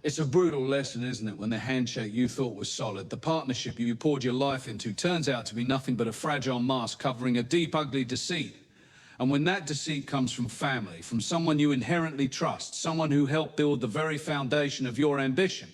It's a brutal lesson, isn't it, when the handshake you thought was solid, the partnership you poured your life into, turns out to be nothing but a fragile mask covering a deep, ugly deceit. And when that deceit comes from family, from someone you inherently trust, someone who helped build the very foundation of your ambition,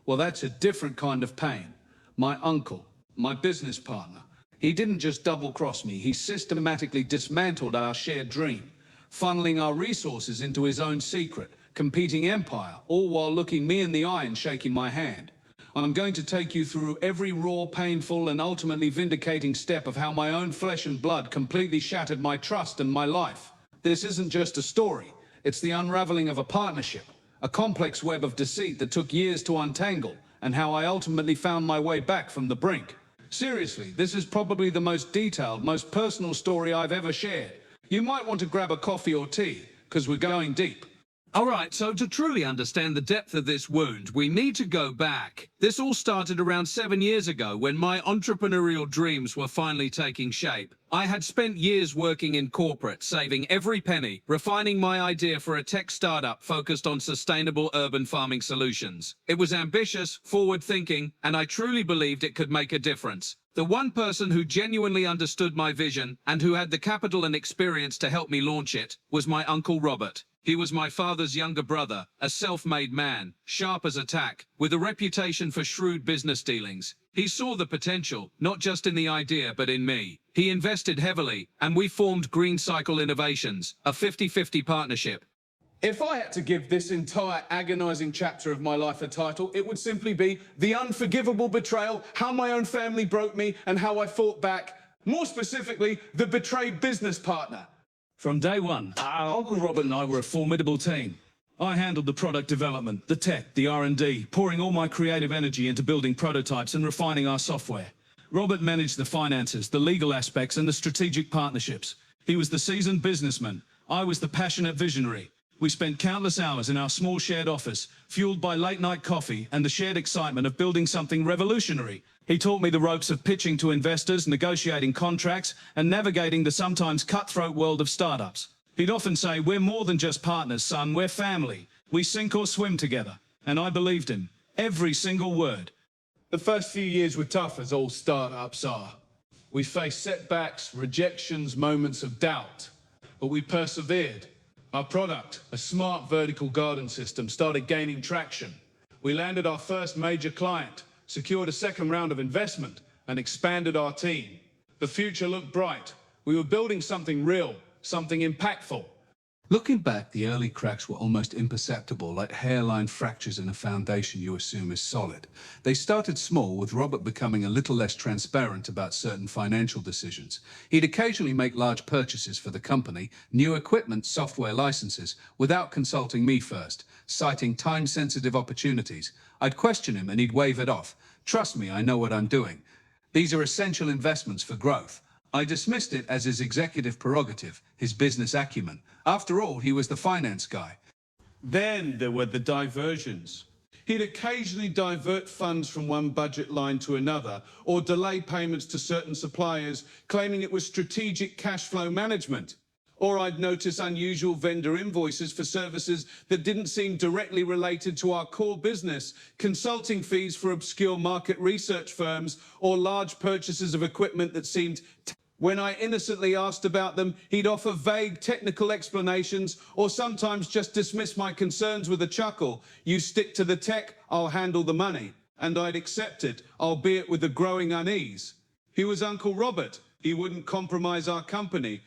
well, that's a different kind of pain. My uncle, my business partner, he didn't just double-cross me, he systematically dismantled our shared dream, funneling our resources into his own secret, competing empire, all while looking me in the eye and shaking my hand. I'm going to take you through every raw, painful, and ultimately vindicating step of how my own flesh and blood completely shattered my trust and my life. This isn't just a story. It's the unraveling of a partnership, a complex web of deceit that took years to untangle, and how I ultimately found my way back from the brink. Seriously, this is probably the most detailed, most personal story I've ever shared. You might want to grab a coffee or tea, because we're going deep. All right, so to truly understand the depth of this wound, we need to go back. This all started around 7 years ago when my entrepreneurial dreams were finally taking shape. I had spent years working in corporate, saving every penny, refining my idea for a tech startup focused on sustainable urban farming solutions. It was ambitious, forward-thinking, and I truly believed it could make a difference. The one person who genuinely understood my vision and who had the capital and experience to help me launch it was my Uncle Robert. He was my father's younger brother, a self-made man, sharp as a tack, with a reputation for shrewd business dealings. He saw the potential, not just in the idea, but in me. He invested heavily, and we formed Green Cycle Innovations, a 50-50 partnership. If I had to give this entire agonizing chapter of my life a title, it would simply be The Unforgivable Betrayal, How My Own Family Broke Me, and How I Fought Back. More specifically, The Betrayed Business Partner. From day one, our Uncle Robert and I were a formidable team. I handled the product development, the tech, the R&D, pouring all my creative energy into building prototypes and refining our software. Robert managed the finances, the legal aspects, and the strategic partnerships. He was the seasoned businessman. I was the passionate visionary. We spent countless hours in our small shared office, fueled by late-night coffee and the shared excitement of building something revolutionary. He taught me the ropes of pitching to investors, negotiating contracts, and navigating the sometimes cutthroat world of startups. He'd often say, "We're more than just partners, son, we're family. We sink or swim together." And I believed him. Every single word. The first few years were tough, as all startups are. We faced setbacks, rejections, moments of doubt, but we persevered. Our product, a smart vertical garden system, started gaining traction. We landed our first major client, secured a second round of investment, and expanded our team. The future looked bright. We were building something real, something impactful. Looking back, the early cracks were almost imperceptible, like hairline fractures in a foundation you assume is solid. They started small, with Robert becoming a little less transparent about certain financial decisions. He'd occasionally make large purchases for the company, new equipment, software licenses, without consulting me first, citing time-sensitive opportunities. I'd question him and he'd wave it off. "Trust me, I know what I'm doing. These are essential investments for growth." I dismissed it as his executive prerogative, his business acumen. After all, he was the finance guy. Then there were the diversions. He'd occasionally divert funds from one budget line to another, or delay payments to certain suppliers, claiming it was strategic cash flow management. Or I'd notice unusual vendor invoices for services that didn't seem directly related to our core business, consulting fees for obscure market research firms, or large purchases of equipment that seemed... When I innocently asked about them, he'd offer vague technical explanations or sometimes just dismiss my concerns with a chuckle. "You stick to the tech, I'll handle the money." And I'd accept it, albeit with a growing unease. He was Uncle Robert. He wouldn't compromise our company.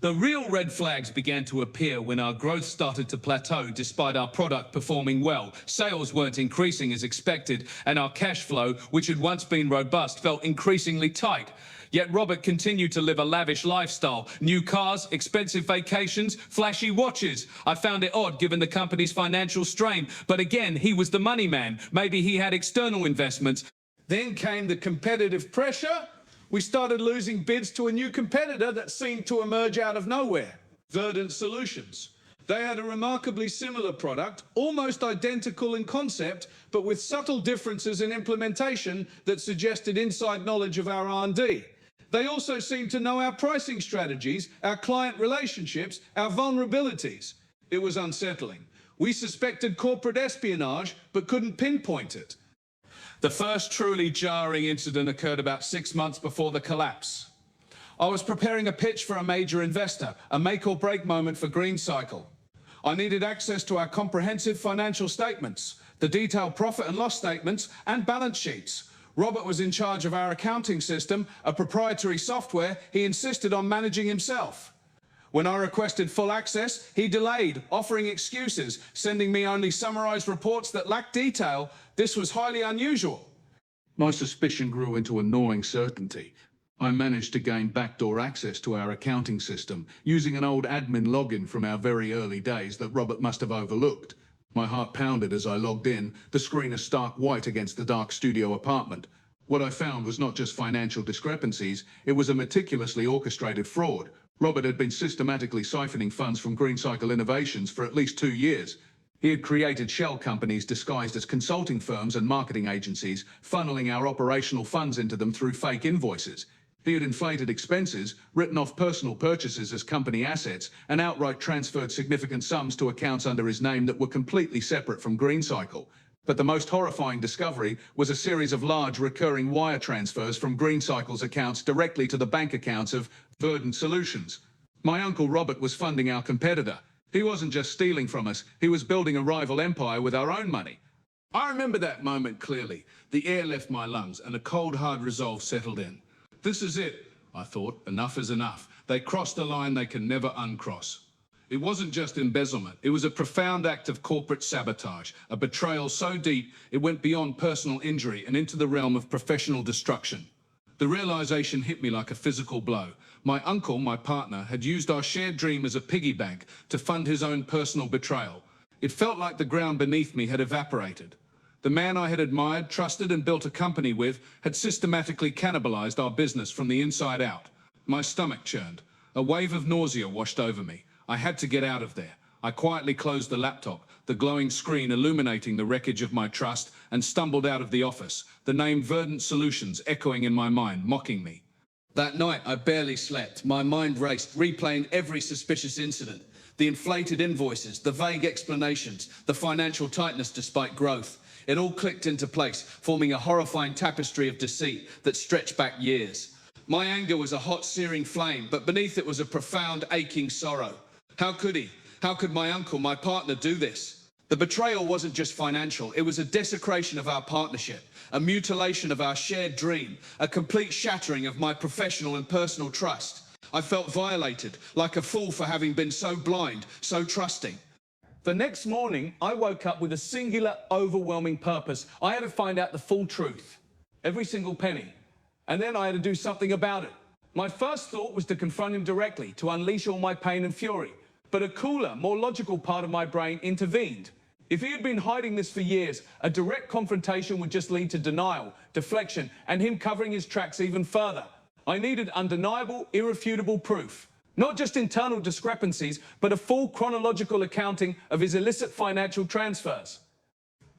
The real red flags began to appear when our growth started to plateau despite our product performing well. Sales weren't increasing as expected, and our cash flow, which had once been robust, felt increasingly tight. Yet Robert continued to live a lavish lifestyle. New cars, expensive vacations, flashy watches. I found it odd given the company's financial strain, but again, he was the money man. Maybe he had external investments. Then came the competitive pressure. We started losing bids to a new competitor that seemed to emerge out of nowhere. Verdant Solutions. They had a remarkably similar product, almost identical in concept, but with subtle differences in implementation that suggested inside knowledge of our R&D. They also seemed to know our pricing strategies, our client relationships, our vulnerabilities. It was unsettling. We suspected corporate espionage, but couldn't pinpoint it. The first truly jarring incident occurred about 6 months before the collapse. I was preparing a pitch for a major investor, a make or break moment for Green Cycle. I needed access to our comprehensive financial statements, the detailed profit and loss statements, and balance sheets. Robert was in charge of our accounting system, a proprietary software he insisted on managing himself. When I requested full access, he delayed, offering excuses, sending me only summarized reports that lacked detail. This was highly unusual. My suspicion grew into a gnawing certainty. I managed to gain backdoor access to our accounting system, using an old admin login from our very early days that Robert must have overlooked. My heart pounded as I logged in, the screen a stark white against the dark studio apartment. What I found was not just financial discrepancies, it was a meticulously orchestrated fraud. Robert had been systematically siphoning funds from Green Cycle Innovations for at least 2 years. He had created shell companies disguised as consulting firms and marketing agencies, funneling our operational funds into them through fake invoices. He had inflated expenses, written off personal purchases as company assets, and outright transferred significant sums to accounts under his name that were completely separate from Green Cycle. But the most horrifying discovery was a series of large recurring wire transfers from Green Cycle's accounts directly to the bank accounts of Verdant Solutions. My uncle Robert was funding our competitor. He wasn't just stealing from us, he was building a rival empire with our own money. I remember that moment clearly. The air left my lungs and a cold, hard resolve settled in. This is it, I thought. Enough is enough. They crossed a line they can never uncross. It wasn't just embezzlement. It was a profound act of corporate sabotage, a betrayal so deep it went beyond personal injury and into the realm of professional destruction. The realization hit me like a physical blow. My uncle, my partner, had used our shared dream as a piggy bank to fund his own personal betrayal. It felt like the ground beneath me had evaporated. The man I had admired, trusted, and built a company with had systematically cannibalized our business from the inside out. My stomach churned. A wave of nausea washed over me. I had to get out of there. I quietly closed the laptop, the glowing screen illuminating the wreckage of my trust, and stumbled out of the office, the name Verdant Solutions echoing in my mind, mocking me. That night, I barely slept. My mind raced, replaying every suspicious incident. The inflated invoices, the vague explanations, the financial tightness despite growth. It all clicked into place, forming a horrifying tapestry of deceit that stretched back years. My anger was a hot, searing flame, but beneath it was a profound, aching sorrow. How could he? How could my uncle, my partner, do this? The betrayal wasn't just financial, it was a desecration of our partnership, a mutilation of our shared dream, a complete shattering of my professional and personal trust. I felt violated, like a fool for having been so blind, so trusting. The next morning, I woke up with a singular, overwhelming purpose. I had to find out the full truth, every single penny, and then I had to do something about it. My first thought was to confront him directly, to unleash all my pain and fury. But a cooler, more logical part of my brain intervened. If he had been hiding this for years, a direct confrontation would just lead to denial, deflection, and him covering his tracks even further. I needed undeniable, irrefutable proof. Not just internal discrepancies, but a full chronological accounting of his illicit financial transfers.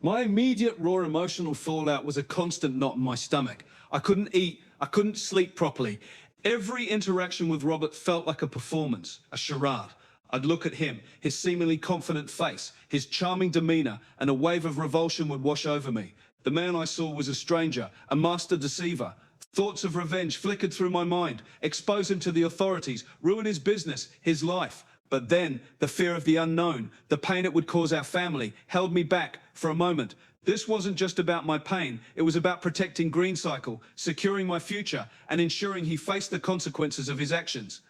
My immediate raw emotional fallout was a constant knot in my stomach. I couldn't eat, I couldn't sleep properly. Every interaction with Robert felt like a performance, a charade. I'd look at him, his seemingly confident face, his charming demeanor, and a wave of revulsion would wash over me. The man I saw was a stranger, a master deceiver. Thoughts of revenge flickered through my mind, expose him to the authorities, ruin his business, his life. But then, the fear of the unknown, the pain it would cause our family, held me back for a moment. This wasn't just about my pain, it was about protecting Green Cycle, securing my future, and ensuring he faced the consequences of his actions.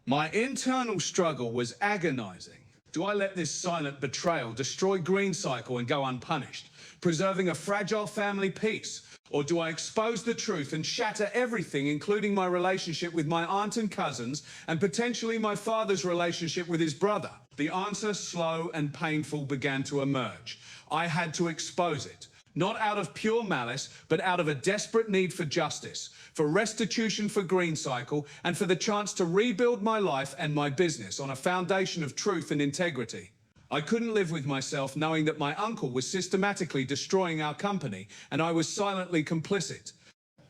My internal struggle was agonizing. Do I let this silent betrayal destroy Green Cycle and go unpunished, preserving a fragile family peace? Or do I expose the truth and shatter everything, including my relationship with my aunt and cousins, and potentially my father's relationship with his brother? The answer, slow and painful, began to emerge. I had to expose it. Not out of pure malice, but out of a desperate need for justice, for restitution for Green Cycle, and for the chance to rebuild my life and my business on a foundation of truth and integrity. I couldn't live with myself knowing that my uncle was systematically destroying our company, and I was silently complicit.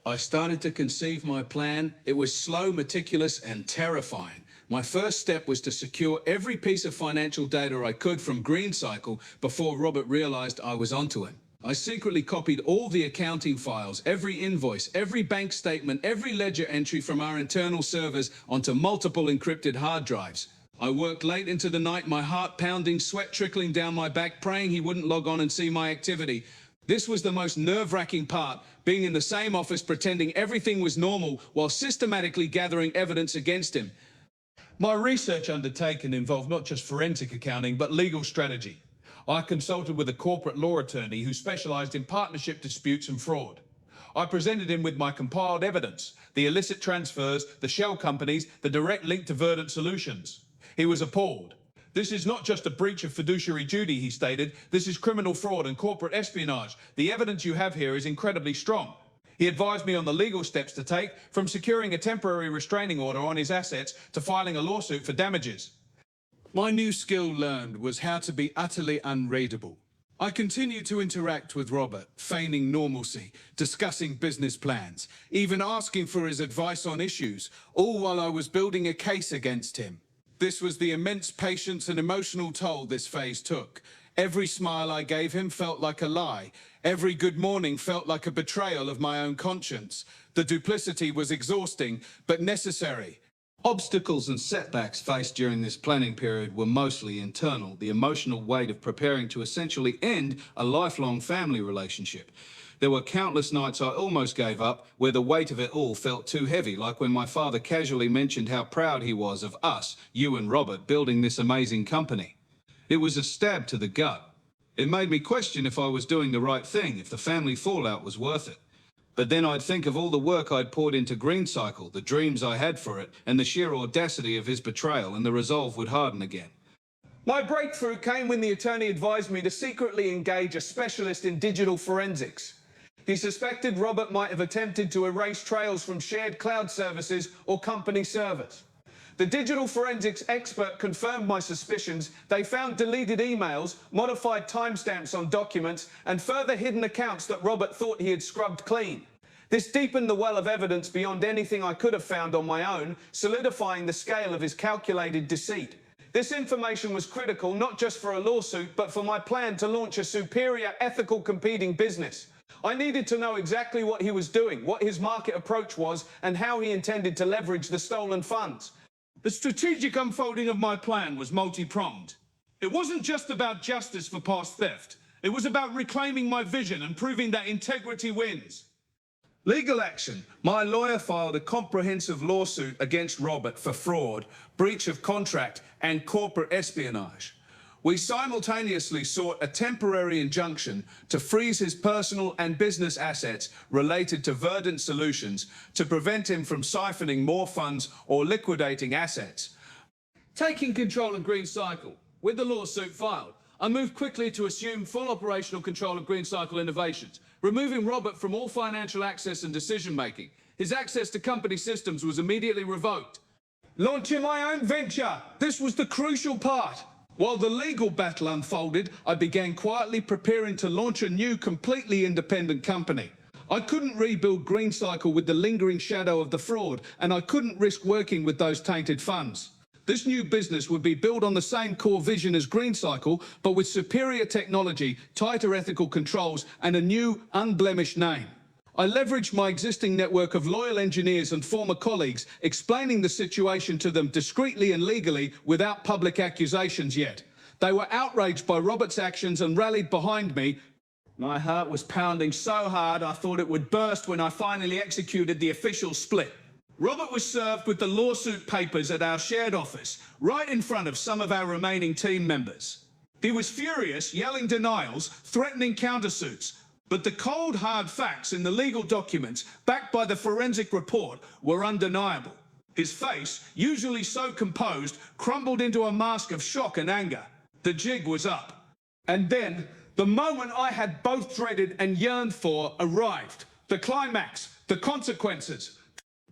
I started to conceive my plan. It was slow, meticulous, and terrifying. My first step was to secure every piece of financial data I could from GreenCycle before Robert realized I was onto him. I secretly copied all the accounting files, every invoice, every bank statement, every ledger entry from our internal servers onto multiple encrypted hard drives. I worked late into the night, my heart pounding, sweat trickling down my back, praying he wouldn't log on and see my activity. This was the most nerve-wracking part, being in the same office pretending everything was normal while systematically gathering evidence against him. My research undertaken involved not just forensic accounting, but legal strategy. I consulted with a corporate law attorney who specialized in partnership disputes and fraud. I presented him with my compiled evidence, the illicit transfers, the shell companies, the direct link to Verdant Solutions. He was appalled. This is not just a breach of fiduciary duty, he stated. This is criminal fraud and corporate espionage. The evidence you have here is incredibly strong. He advised me on the legal steps to take, from securing a temporary restraining order on his assets to filing a lawsuit for damages. My new skill learned was how to be utterly unreadable. I continued to interact with Robert, feigning normalcy, discussing business plans, even asking for his advice on issues, all while I was building a case against him. This was the immense patience and emotional toll this phase took. Every smile I gave him felt like a lie. Every good morning felt like a betrayal of my own conscience. The duplicity was exhausting, but necessary. Obstacles and setbacks faced during this planning period were mostly internal, the emotional weight of preparing to essentially end a lifelong family relationship. There were countless nights I almost gave up, where the weight of it all felt too heavy, like when my father casually mentioned how proud he was of us, you and Robert, building this amazing company. It was a stab to the gut. It made me question if I was doing the right thing, if the family fallout was worth it. But then I'd think of all the work I'd poured into GreenCycle, the dreams I had for it, and the sheer audacity of his betrayal, and the resolve would harden again. My breakthrough came when the attorney advised me to secretly engage a specialist in digital forensics. He suspected Robert might have attempted to erase trails from shared cloud services or company servers. The digital forensics expert confirmed my suspicions. They found deleted emails, modified timestamps on documents, and further hidden accounts that Robert thought he had scrubbed clean. This deepened the well of evidence beyond anything I could have found on my own, solidifying the scale of his calculated deceit. This information was critical not just for a lawsuit, but for my plan to launch a superior ethical competing business. I needed to know exactly what he was doing, what his market approach was, and how he intended to leverage the stolen funds. The strategic unfolding of my plan was multi-pronged. It wasn't just about justice for past theft. It was about reclaiming my vision and proving that integrity wins. Legal action. My lawyer filed a comprehensive lawsuit against Robert for fraud, breach of contract, and corporate espionage. We simultaneously sought a temporary injunction to freeze his personal and business assets related to Verdant Solutions to prevent him from siphoning more funds or liquidating assets. Taking control of GreenCycle, with the lawsuit filed, I moved quickly to assume full operational control of GreenCycle Innovations, removing Robert from all financial access and decision-making. His access to company systems was immediately revoked. Launching my own venture. This was the crucial part. While the legal battle unfolded, I began quietly preparing to launch a new, completely independent company. I couldn't rebuild GreenCycle with the lingering shadow of the fraud, and I couldn't risk working with those tainted funds. This new business would be built on the same core vision as GreenCycle, but with superior technology, tighter ethical controls, and a new, unblemished name. I leveraged my existing network of loyal engineers and former colleagues, explaining the situation to them discreetly and legally without public accusations yet. They were outraged by Robert's actions and rallied behind me. My heart was pounding so hard I thought it would burst when I finally executed the official split. Robert was served with the lawsuit papers at our shared office, right in front of some of our remaining team members. He was furious, yelling denials, threatening countersuits. But the cold, hard facts in the legal documents, backed by the forensic report, were undeniable. His face, usually so composed, crumbled into a mask of shock and anger. The jig was up. And then, the moment I had both dreaded and yearned for arrived. The climax, the consequences.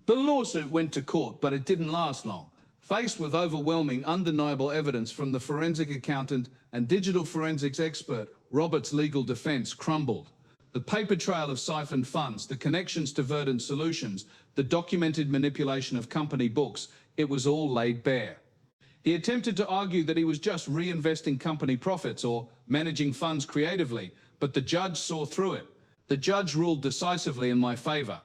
The lawsuit went to court, but it didn't last long. Faced with overwhelming, undeniable evidence from the forensic accountant and digital forensics expert, Robert's legal defense crumbled. The paper trail of siphoned funds, the connections to Verdant Solutions, the documented manipulation of company books, it was all laid bare. He attempted to argue that he was just reinvesting company profits or managing funds creatively, but the judge saw through it. The judge ruled decisively in my favor.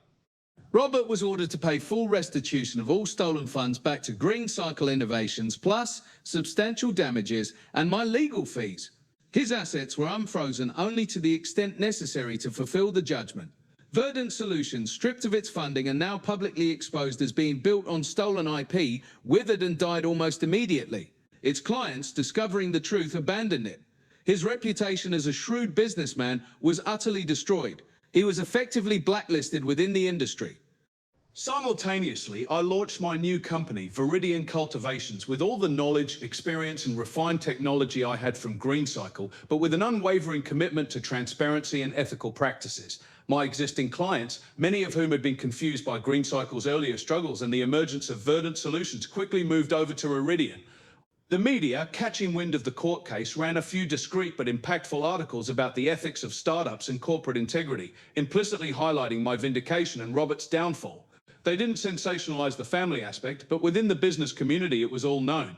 Robert was ordered to pay full restitution of all stolen funds back to Green Cycle Innovations, plus substantial damages and my legal fees. His assets were unfrozen only to the extent necessary to fulfill the judgment. Verdant Solutions, stripped of its funding and now publicly exposed as being built on stolen IP, withered and died almost immediately. Its clients, discovering the truth, abandoned it. His reputation as a shrewd businessman was utterly destroyed. He was effectively blacklisted within the industry. Simultaneously, I launched my new company, Viridian Cultivations, with all the knowledge, experience, and refined technology I had from Green Cycle, but with an unwavering commitment to transparency and ethical practices. My existing clients, many of whom had been confused by Green Cycle's earlier struggles and the emergence of Verdant Solutions, quickly moved over to Viridian. The media, catching wind of the court case, ran a few discreet but impactful articles about the ethics of startups and corporate integrity, implicitly highlighting my vindication and Robert's downfall. They didn't sensationalize the family aspect, but within the business community it was all known.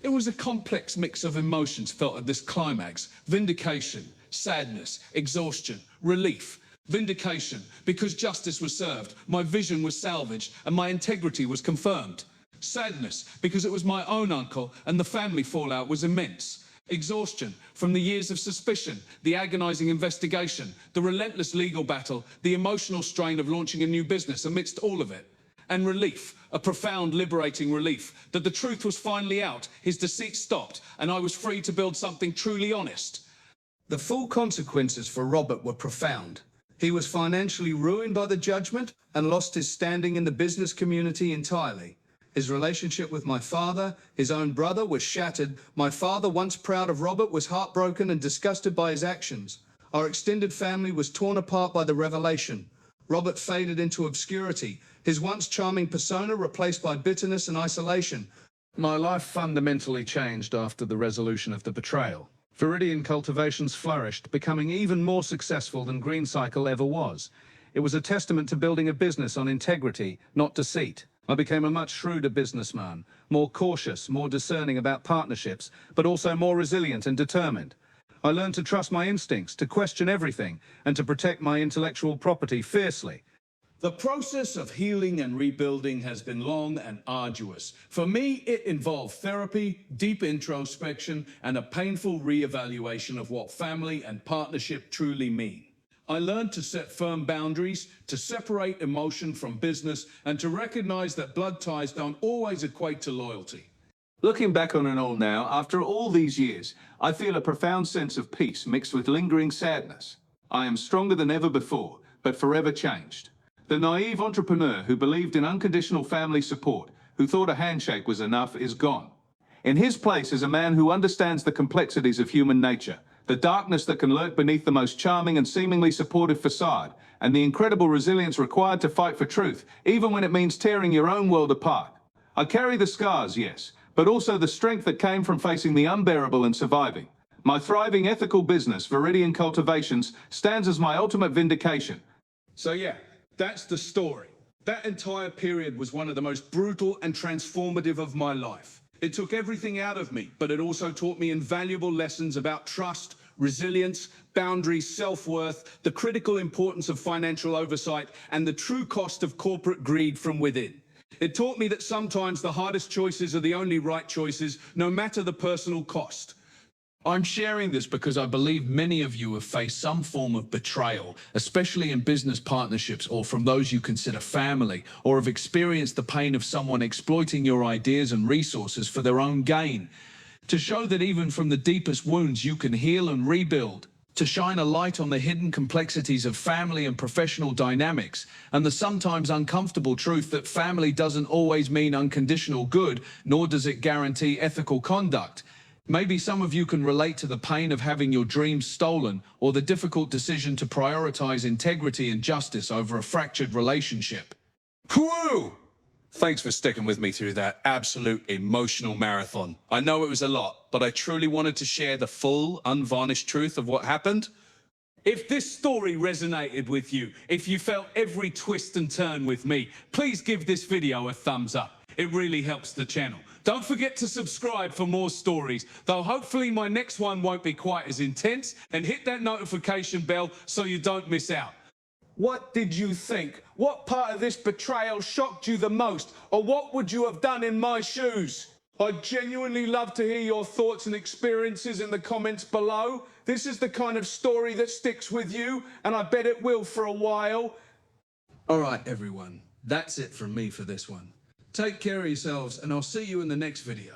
It was a complex mix of emotions felt at this climax: vindication, sadness, exhaustion, relief. Vindication, because justice was served, my vision was salvaged, and my integrity was confirmed. Sadness, because it was my own uncle, and the family fallout was immense. Exhaustion, from the years of suspicion, the agonizing investigation, the relentless legal battle, the emotional strain of launching a new business amidst all of it. And relief, a profound, liberating relief, that the truth was finally out, his deceit stopped, and I was free to build something truly honest. The full consequences for Robert were profound. He was financially ruined by the judgment and lost his standing in the business community entirely. His relationship with my father, his own brother, was shattered. My father, once proud of Robert, was heartbroken and disgusted by his actions. Our extended family was torn apart by the revelation. Robert faded into obscurity, his once charming persona replaced by bitterness and isolation. My life fundamentally changed after the resolution of the betrayal. Viridian Cultivations flourished, becoming even more successful than Green Cycle ever was. It was a testament to building a business on integrity, not deceit. I became a much shrewder businessman, more cautious, more discerning about partnerships, but also more resilient and determined. I learned to trust my instincts, to question everything, and to protect my intellectual property fiercely. The process of healing and rebuilding has been long and arduous. For me, it involved therapy, deep introspection, and a painful re-evaluation of what family and partnership truly mean. I learned to set firm boundaries, to separate emotion from business, and to recognize that blood ties don't always equate to loyalty. Looking back on it all now, after all these years, I feel a profound sense of peace mixed with lingering sadness. I am stronger than ever before, but forever changed. The naive entrepreneur who believed in unconditional family support, who thought a handshake was enough, is gone. In his place is a man who understands the complexities of human nature, the darkness that can lurk beneath the most charming and seemingly supportive facade, and the incredible resilience required to fight for truth, even when it means tearing your own world apart. I carry the scars, yes, but also the strength that came from facing the unbearable and surviving. My thriving ethical business, Viridian Cultivations, stands as my ultimate vindication. So yeah, that's the story. That entire period was one of the most brutal and transformative of my life. It took everything out of me, but it also taught me invaluable lessons about trust, resilience, boundaries, self-worth, the critical importance of financial oversight, and the true cost of corporate greed from within. It taught me that sometimes the hardest choices are the only right choices, no matter the personal cost. I'm sharing this because I believe many of you have faced some form of betrayal, especially in business partnerships or from those you consider family, or have experienced the pain of someone exploiting your ideas and resources for their own gain. To show that even from the deepest wounds you can heal and rebuild, to shine a light on the hidden complexities of family and professional dynamics, and the sometimes uncomfortable truth that family doesn't always mean unconditional good, nor does it guarantee ethical conduct. Maybe some of you can relate to the pain of having your dreams stolen, or the difficult decision to prioritize integrity and justice over a fractured relationship. Whew! Thanks for sticking with me through that absolute emotional marathon. I know it was a lot, but I truly wanted to share the full, unvarnished truth of what happened. If this story resonated with you, if you felt every twist and turn with me, please give this video a thumbs up. It really helps the channel. Don't forget to subscribe for more stories, though hopefully my next one won't be quite as intense, and hit that notification bell so you don't miss out. What did you think? What part of this betrayal shocked you the most? Or what would you have done in my shoes? I'd genuinely love to hear your thoughts and experiences in the comments below. This is the kind of story that sticks with you, and I bet it will for a while. All right, everyone. That's it from me for this one. Take care of yourselves, and I'll see you in the next video.